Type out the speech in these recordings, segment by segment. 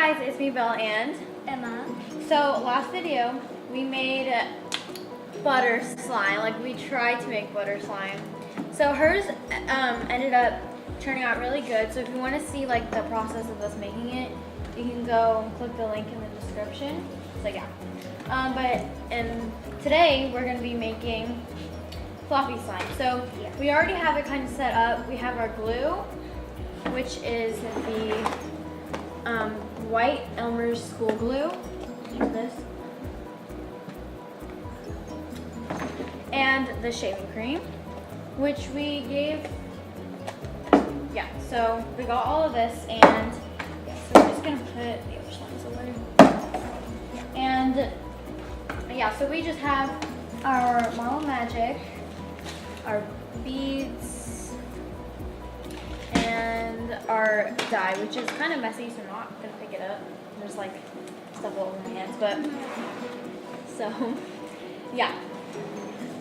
guys, it's me, Belle and Emma. So last video we made butter slime. Like we tried to make butter slime. So hers ended up turning out really good. So if you want to see like the process of us making it, you can go and click the link in the description. So yeah. And today we're gonna be making fluffy slime. So we already have it kind of set up. We have our glue, which is the white Elmer's school glue. This. And the shaving cream, which we gave, so we got all of this, and so we're just gonna put the other slimes away. And so we just have our Marble Magic, our beads, and our dye, which is kind of messy, so I'm not gonna pick it up. There's like stuff all over my hands, but so yeah.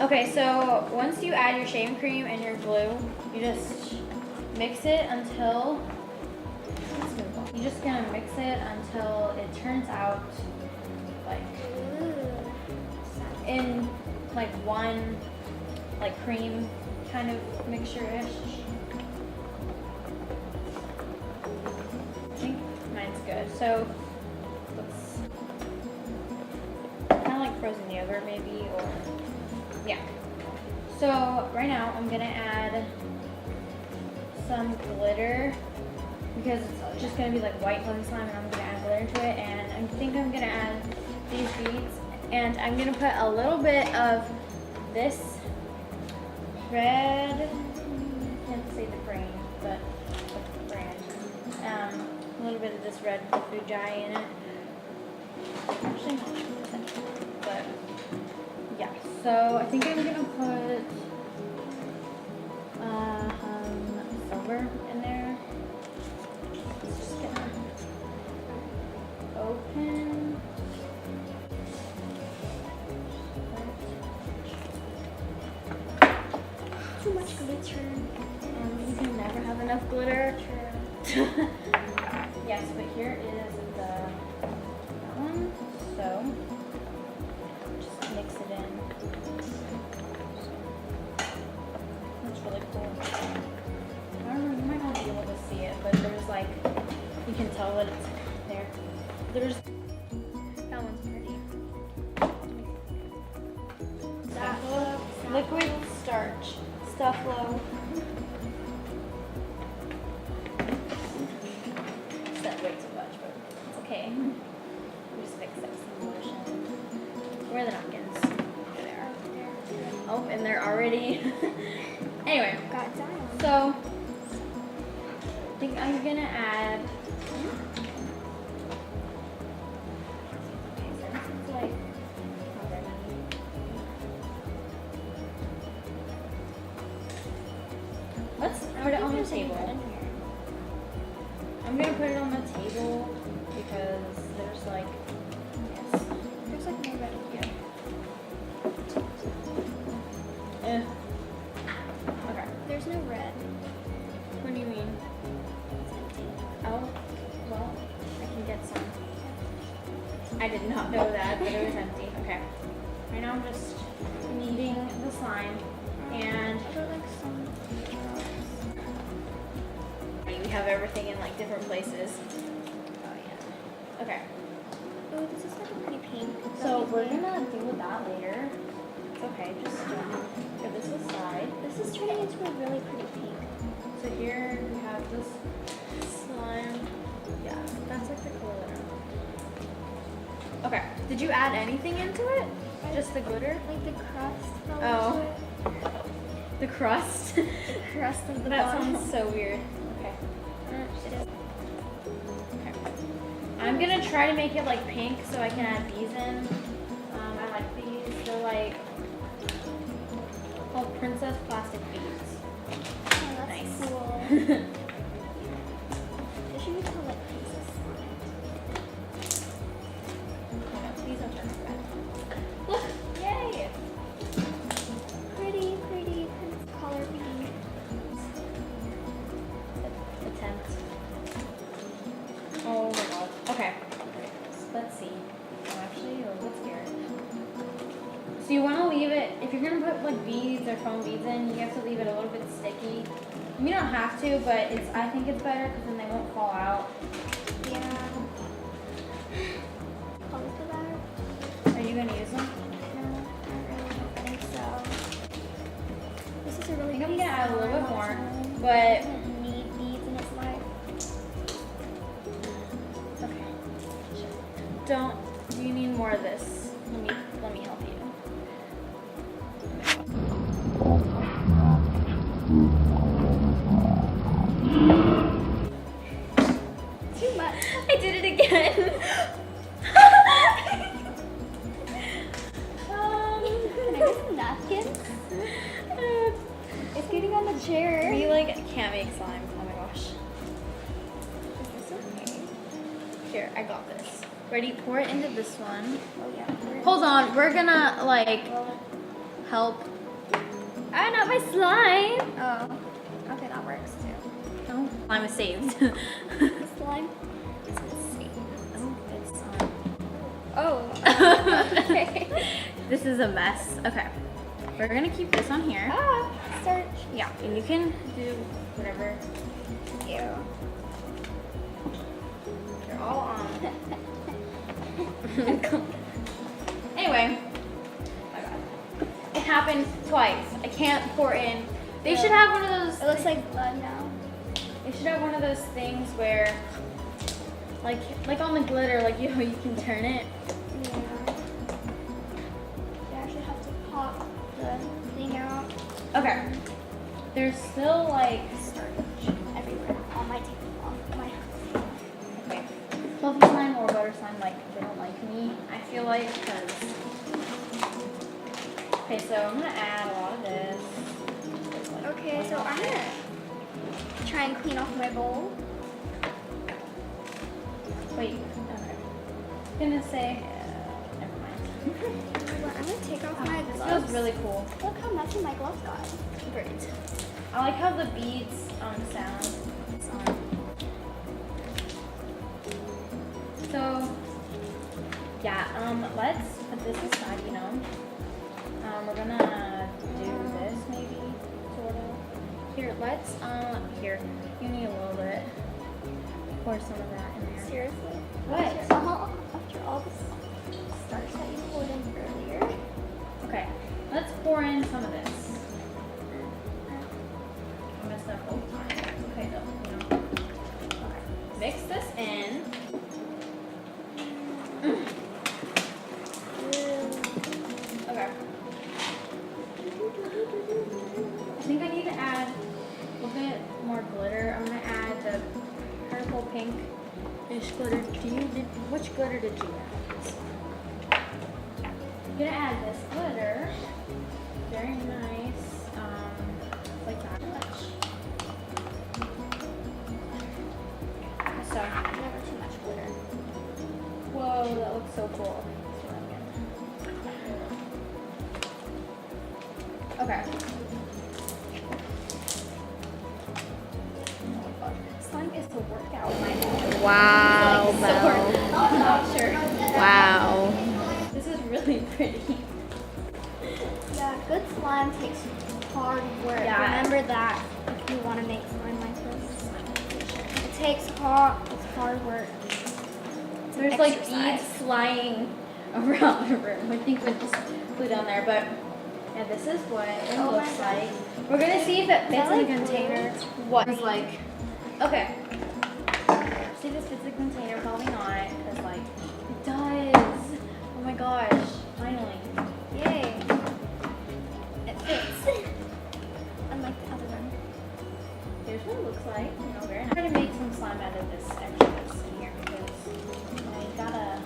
Okay, so once you add your shaving cream and your glue, you just mix it until, you're just gonna mix it until it turns out like in like one like cream kind of mixture-ish. I think mine's good. So let's kind of like frozen yogurt maybe, or yeah. So right now I'm gonna add some glitter because it's just gonna be like white fluffy slime, and I'm gonna add glitter to it. And I think I'm gonna add these beads, and I'm gonna put a little bit of this red, I can't say the brand, but the brand. A little bit of this red food dye in it. Actually, not sure, but yeah. So I think I'm gonna put silver in there. Just gonna open. Too much glitter. You can never have enough glitter. Yes, but here is that one. So just mix it in. That's really cool. I don't know, you might not be able to see it, but there's like, you can tell that it's there. There's, that one's pretty. Liquid starch. Stufflo. Said way too much, but it's okay. We just mix up some lotion. Where are the napkins? There they are. Oh, and they're already. Anyway, Got dye. so I think I'm gonna add. Okay, since it's like already. Let's put it on the table. I'm gonna put it on the table because there's like, yes, There's like no red here. Okay. There's no red. What do you mean? It's empty. Oh, well, I can get some. I did not know that, but it was empty. Okay. Right now I'm just kneading the slime, and I got like some drops. we have everything in like different places. Oh yeah. Okay. Oh, this is like a pretty pink. So we're gonna deal with that later. It's okay, just give this aside. This is turning into a really pretty pink. So here we have this slime. Yeah, that's like the glitter. Okay. Did you add anything into it? Just the glitter? Like the crust. Oh. The crust? The crust of the That bottom. sounds so weird. Okay. It is. Okay. I'm gonna try to make it like pink so I can add these in. I like these. They're like called Princess Plastic Beads. Oh, that's Nice. cool. They should be called like princess slime. These are just red. Look! Yay! Pretty, pretty color pink. Attempt. Oh my god. Okay. Let's see. Oh, actually, a little bit scared. So you want to leave it, if you're going to put like beads or foam beads in, you have to leave it a little bit sticky. You don't have to, but I think it's better because then they won't fall out. Yeah. Colors for that? Are you going to use them? No, not really. I don't think so. This is a I really think I'm big going to add a little bit slime more, slime. but It doesn't need beads in its life. okay. Don't, do you need more of this? Let me help you. Too much. I did it again. Can I get some napkins? It's getting on the chair. We like can't make slime. Oh my gosh. Is this okay? Here, I got this. Ready? Pour it into this one. Oh yeah. Hold on, we're gonna like help. Ah, not my slime. Oh. Okay, that works too. Oh, slime is saved. The slime is safe. Oh, it's Oh. Okay. This is a mess. Okay, we're gonna keep this on here. Ah, starch. Yeah, and you can do whatever. Ew. They're all on. Anyway, my God. It happened twice. I can't pour in. They should have one of those. It looks like blood now. They should have one of those things where, like on the glitter, like you can turn it. Yeah. You actually have to pop the thing out. Okay. There's still like. Starch everywhere on my Okay. Fluffy slime or butter slime, like they don't like me. I feel like because. Okay, so I'm gonna add a lot of this. Just, like, Okay, so I'm gonna try and clean off my bowl. Wait. Okay. I'm gonna say. Never mind. I'm gonna take off my This gloves. feels really cool. Look how messy my gloves got. Great. I like how the beads sound. So yeah, let's put this aside, you know. We're gonna do this maybe, sort of. Here, here, you need a little bit. Pour some of that in there. Seriously? What? After all this starch that you poured in earlier. Okay, let's pour in some of this. I messed up both times. That's okay though, you know. Okay, mix this in. Okay. I think I need to add a little bit more glitter. I'm gonna add the purple pinkish glitter. Which glitter did you add? I'm gonna add this glitter. Very nice. Like that much. So Never too much glitter. whoa, that looks so cool. Okay. Slime is to work out my Wow, I'm Belle. not sure. Wow. This is really pretty. Yeah, good slime takes hard work. Yeah. Remember that if you want to make slime like this. It takes hard work. There's like Exercise. beads flying around the room. I think we just flew down there, but yeah, this is what it Oh my looks God. like. We're gonna see if it fits that in the like container. What it's like? Okay. See if this fits the container. Probably not, because like it does. Oh my gosh! Finally. Yay. It fits. Unlike the other one. Here's what it looks like. You know, very nice. I'm trying to make some slime out of this extra that's in here because I gotta.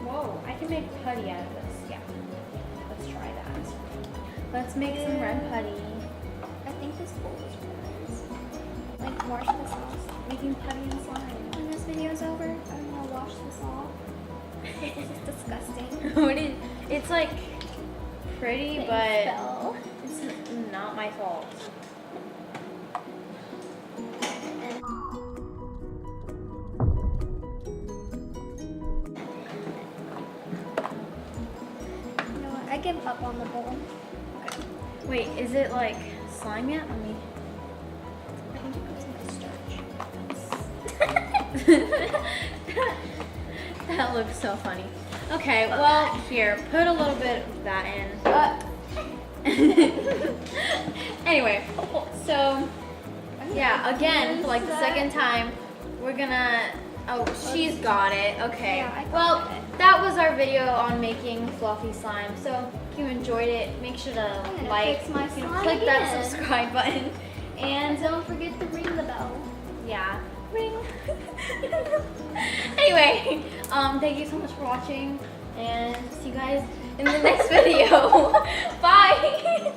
Whoa, I can make putty out of this. Yeah. Let's try that. Let's make some red putty. I think this bowl is yours. Like, wash this off. Making putty and slime. When this video is over, I'm gonna wash this off. This is disgusting. What is? It's like pretty, Things but fell. it's give up on the bowl. Wait, is it like slime yet? Let me. I think it goes in the starch. That looks so funny. Okay, well, here, put a little bit of that in. Anyway, so yeah, again, for like the second time, we're gonna. Oh, she's got it. Okay. Yeah, I got Well, it. that was our video on making fluffy slime. So if you enjoyed it, make sure to gonna like, fix my slime click that again. subscribe button, And and don't forget to ring the bell. yeah, ring. Anyway, thank you so much for watching, and see you guys in the next video. Bye.